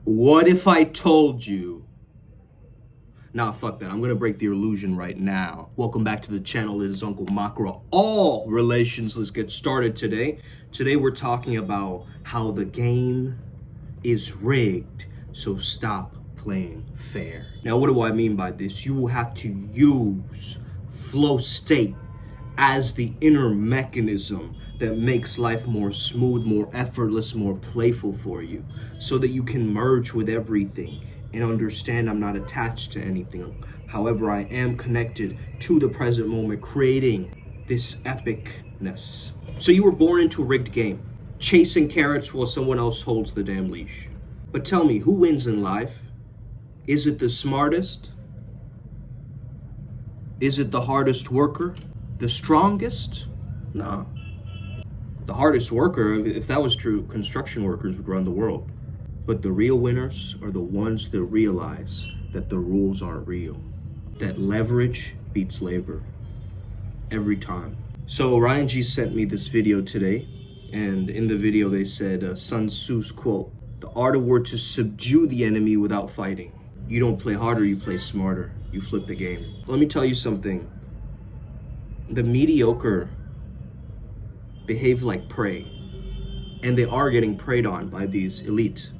What if I told you? Nah, fuck that. I'm gonna break the illusion right now. Welcome back to the channel. It is Uncle Makara. All relations. Let's get started today. Today we're talking about how the game is rigged. So stop playing fair. Now, what do I mean by this? You will have to use flow state as the inner mechanism that makes life more smooth, more effortless, more playful for you, so that you can merge with everything and understand I'm not attached to anything. However, I am connected to the present moment, creating this epicness. So you were born into a rigged game, chasing carrots while someone else holds the damn leash. But tell me, who wins in life? Is it the smartest? Is it the hardest worker? The strongest? No. The hardest worker, if that was true, construction workers would run the world. But the real winners are the ones that realize that the rules aren't real. That leverage beats labor. Every time. So Ryan G sent me this video today, and in the video they said Sun Tzu's quote, "The art of war to subdue the enemy without fighting." You don't play harder, you play smarter. You flip the game. Let me tell you something. The mediocre behave like prey, and they are getting preyed on by these elite.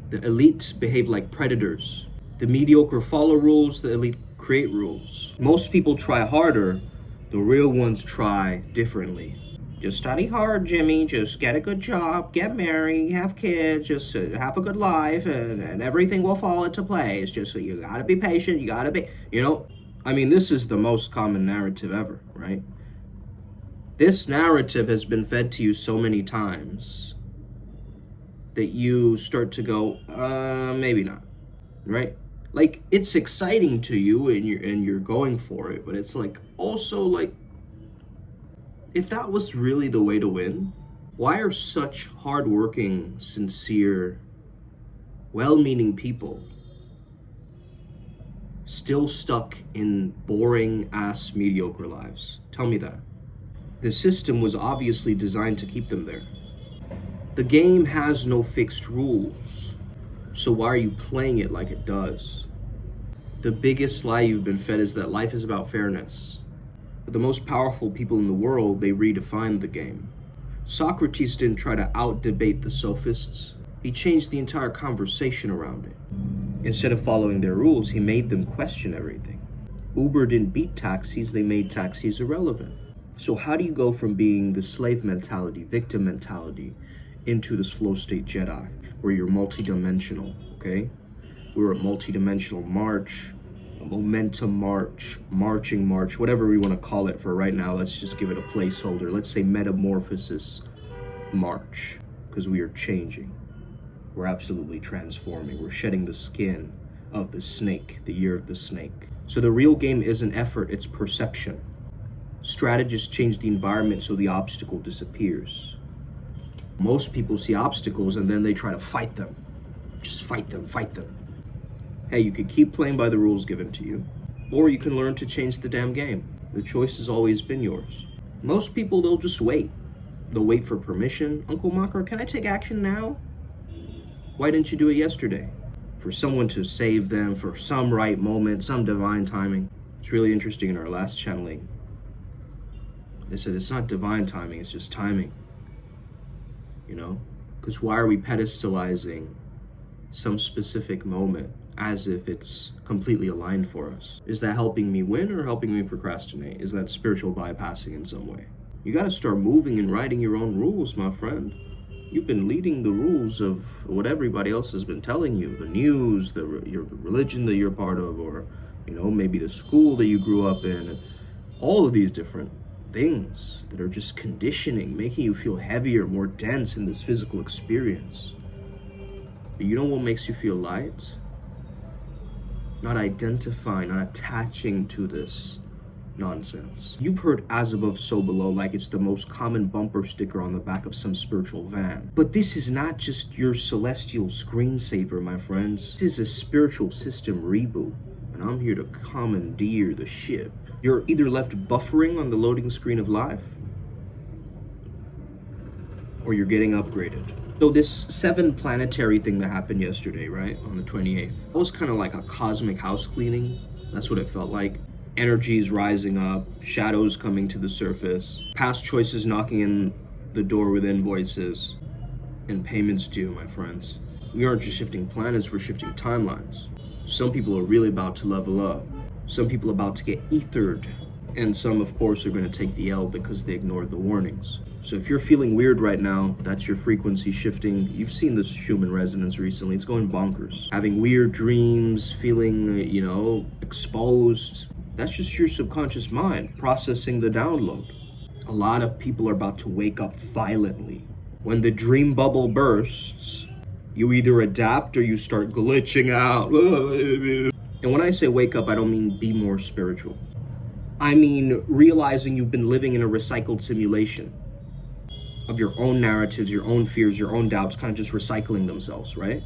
The elite behave like predators. The mediocre follow rules, the elite create rules. Most people try harder, the real ones try differently. Just study hard, Jimmy, just get a good job, get married, have kids, just have a good life, and everything will fall into place. Just you gotta be patient, you gotta be, I mean, this is the most common narrative ever, right? This narrative has been fed to you so many times that you start to go, maybe not, right? Like, it's exciting to you and you're going for it, but it's like, also like, if that was really the way to win, why are such hardworking, sincere, well-meaning people still stuck in boring ass mediocre lives? Tell me that. The system was obviously designed to keep them there. The game has no fixed rules, so why are you playing it like it does? The biggest lie you've been fed is that life is about fairness. But the most powerful people in the world, they redefined the game. Socrates didn't try to out-debate the sophists. He changed the entire conversation around it. Instead of following their rules, he made them question everything. Uber didn't beat taxis, they made taxis irrelevant. So how do you go from being the slave mentality, victim mentality, into this flow state Jedi, where you're multidimensional, okay? We're a multidimensional march, a momentum march, marching march, whatever we want to call it for right now. Let's just give it a placeholder. Let's say metamorphosis march, because we are changing. We're absolutely transforming. We're shedding the skin of the snake, the year of the snake. So the real game isn't effort, it's perception. Strategists change the environment so the obstacle disappears. Most people see obstacles and then they try to fight them. Just fight them, fight them. Hey, you could keep playing by the rules given to you, or you can learn to change the damn game. The choice has always been yours. Most people, they'll just wait. They'll wait for permission. Uncle Makara, can I take action now? Why didn't you do it yesterday? For someone to save them, for some right moment, some divine timing. It's really interesting in our last channeling. They said it's not divine timing, it's just timing. Because why are we pedestalizing some specific moment as if it's completely aligned for us? Is that helping me win or helping me procrastinate? Is that spiritual bypassing in some way? You got to start moving and writing your own rules, my friend. You've been leading the rules of what everybody else has been telling you, the news, your religion that you're part of, or maybe the school that you grew up in, all of these different things that are just conditioning, making you feel heavier, more dense in this physical experience. But you know what makes you feel light? Not identifying, not attaching to this nonsense. You've heard as above, so below like it's the most common bumper sticker on the back of some spiritual van. But this is not just your celestial screensaver, my friends. This is a spiritual system reboot, and I'm here to commandeer the ship. You're either left buffering on the loading screen of life, or you're getting upgraded. So this 7 planetary thing that happened yesterday, right, on the 28th, that was kind of like a cosmic house cleaning. That's what it felt like. Energies rising up, shadows coming to the surface, past choices knocking in the door with invoices, and payments due, my friends. We aren't just shifting planets, we're shifting timelines. Some people are really about to level up. Some people about to get ethered. And some, of course, are going to take the L because they ignored the warnings. So if you're feeling weird right now, that's your frequency shifting. You've seen this Schumann resonance recently. It's going bonkers. Having weird dreams, feeling, exposed. That's just your subconscious mind processing the download. A lot of people are about to wake up violently. When the dream bubble bursts, you either adapt or you start glitching out. And when I say wake up, I don't mean be more spiritual. I mean realizing you've been living in a recycled simulation of your own narratives, your own fears, your own doubts, kind of just recycling themselves, right?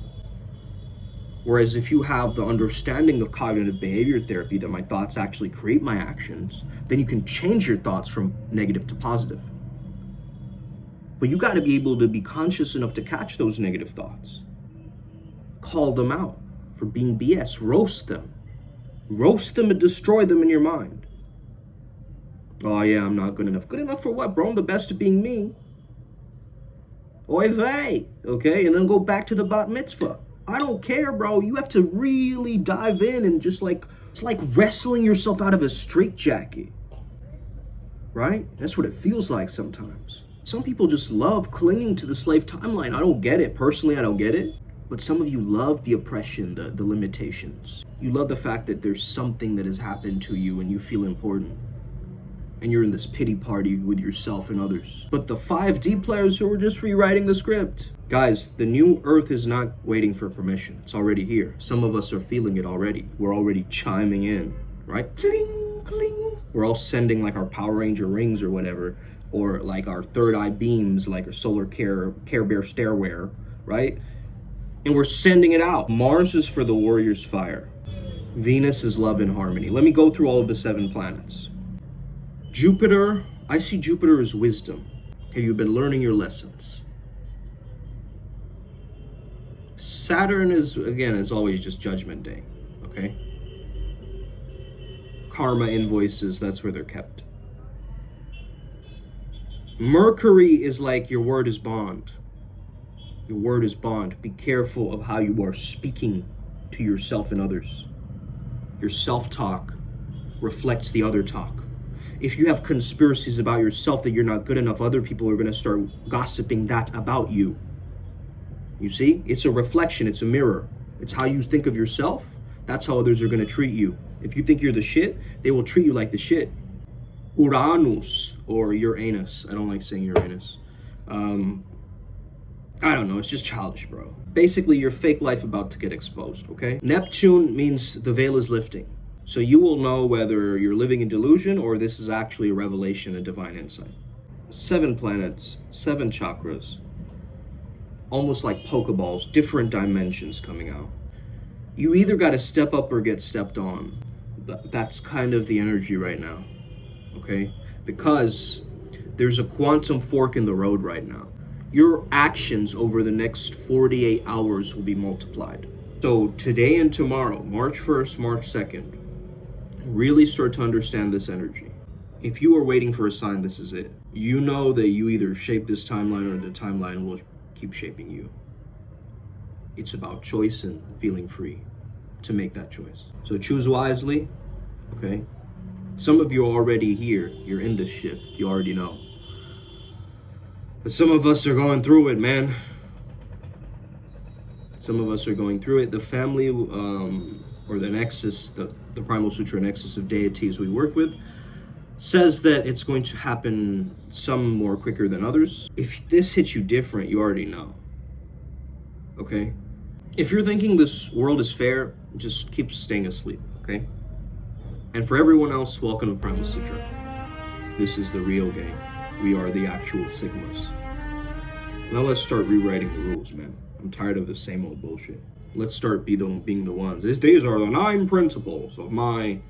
Whereas if you have the understanding of cognitive behavior therapy that my thoughts actually create my actions, then you can change your thoughts from negative to positive. But you got to be able to be conscious enough to catch those negative thoughts. Call them out for being BS. Roast them. Roast them and destroy them in your mind. Oh yeah, I'm not good enough. Good enough for what, bro? I'm the best at being me. Oy vey, okay? And then go back to the bat mitzvah. I don't care, bro. You have to really dive in and just it's like wrestling yourself out of a straitjacket, right? That's what it feels like sometimes. Some people just love clinging to the slave timeline. I don't get it. Personally, I don't get it. But some of you love the oppression, the limitations. You love the fact that there's something that has happened to you and you feel important. And you're in this pity party with yourself and others. But the 5D players who are just rewriting the script. Guys, the new Earth is not waiting for permission. It's already here. Some of us are feeling it already. We're already chiming in, right? Cling, cling. We're all sending like our Power Ranger rings or whatever, or like our third eye beams, like our solar Care Bear stairware, right? And we're sending it out. Mars is for the warrior's fire. Venus is love and harmony. Let me go through all of the 7 planets. Jupiter, I see Jupiter as wisdom. Okay, you've been learning your lessons. Saturn is, again, as always, just judgment day, okay? Karma invoices, that's where they're kept. Mercury is like your word is bond. Your word is bond. Be careful of how you are speaking to yourself and others. Your self-talk reflects the other talk. If you have conspiracies about yourself that you're not good enough, other people are going to start gossiping that about you. You see? It's a reflection. It's a mirror. It's how you think of yourself. That's how others are going to treat you. If you think you're the shit, they will treat you like the shit. Uranus or Uranus. I don't like saying Uranus. I don't know. It's just childish, bro. Basically, your fake life about to get exposed, okay? Neptune means the veil is lifting. So you will know whether you're living in delusion or this is actually a revelation, a divine insight. 7 planets, 7 chakras. Almost like Pokeballs, different dimensions coming out. You either got to step up or get stepped on. That's kind of the energy right now, okay? Because there's a quantum fork in the road right now. Your actions over the next 48 hours will be multiplied. So today and tomorrow, March 1st, March 2nd, really start to understand this energy. If you are waiting for a sign, this is it. You know that you either shape this timeline or the timeline will keep shaping you. It's about choice and feeling free to make that choice. So choose wisely, okay? Some of you are already here. You're in this shift. You already know. But some of us are going through it, man. Some of us are going through it. The family, or the nexus, the Primal Sutra nexus of deities we work with, says that it's going to happen some more quicker than others. If this hits you different, you already know, okay? If you're thinking this world is fair, just keep staying asleep, okay? And for everyone else, welcome to Primal Sutra. This is the real game. We are the actual Sigmas. Now let's start rewriting the rules, man. I'm tired of the same old bullshit. Let's start being the ones. These are the 9 principles of my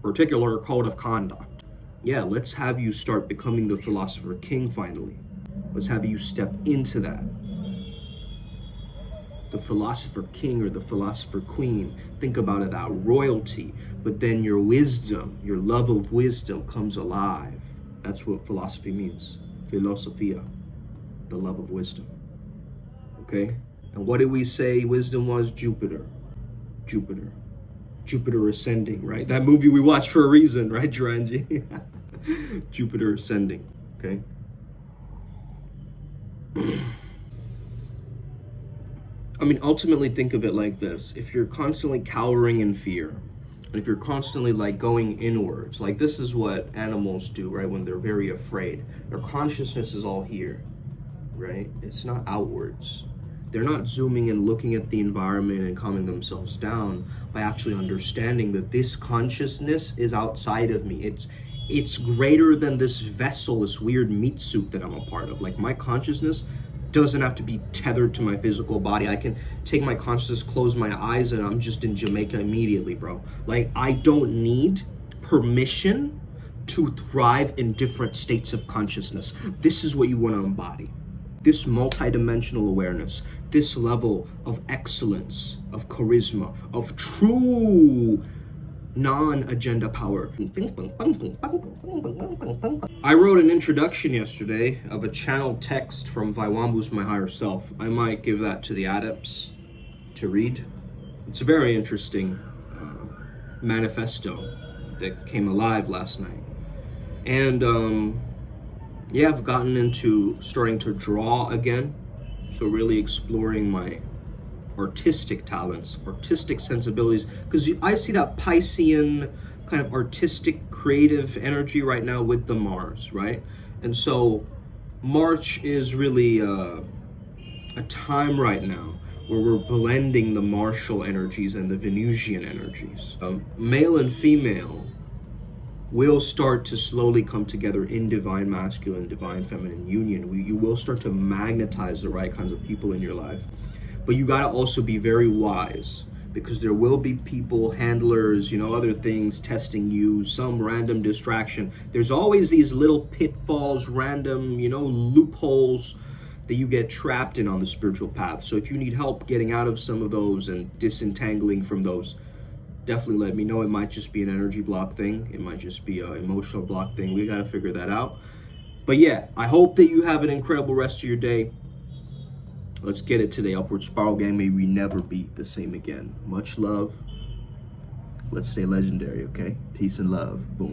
particular code of conduct. Yeah, let's have you start becoming the philosopher king finally. Let's have you step into that. The philosopher king or the philosopher queen, think about it, our royalty, but then your wisdom, your love of wisdom comes alive. That's what philosophy means. Philosophia, the love of wisdom. Okay? And what did we say wisdom was? Jupiter. Jupiter. Jupiter ascending, right? That movie we watched for a reason, right, Duranji? Jupiter ascending, okay? I mean, ultimately think of it like this. If you're constantly cowering in fear, and if you're constantly like going inwards, like this is what animals do, right? When they're very afraid, their consciousness is all here, right? It's not outwards. They're not zooming and looking at the environment and calming themselves down by actually understanding that this consciousness is outside of me. It's greater than this vessel, this weird meat suit that I'm a part of. Like my consciousness doesn't have to be tethered to my physical body. I can take my consciousness, close my eyes, and I'm just in Jamaica immediately, bro. Like I don't need permission to thrive in different states of consciousness. This is what you want to embody. This multidimensional awareness, this level of excellence, of charisma, of true non-agenda power. I wrote an introduction yesterday of a channeled text from Vaiwambu's My Higher Self. I might give that to the adepts to read. It's a very interesting manifesto that came alive last night. And yeah, I've gotten into starting to draw again. So really exploring my artistic talents, artistic sensibilities, because I see that Piscean kind of artistic, creative energy right now with the Mars, right? And so March is really a time right now where we're blending the martial energies and the Venusian energies. Male and female will start to slowly come together in divine masculine, divine feminine union. You will start to magnetize the right kinds of people in your life. But you gotta also be very wise, because there will be people, handlers, other things testing you, some random distraction. There's always these little pitfalls, random, loopholes that you get trapped in on the spiritual path. So if you need help getting out of some of those and disentangling from those, definitely let me know. It might just be an energy block thing. It might just be an emotional block thing. We gotta figure that out. But yeah, I hope that you have an incredible rest of your day. Let's get it today. Upward Spiral Gang, may we never be the same again. Much love. Let's stay legendary, okay? Peace and love. Boom.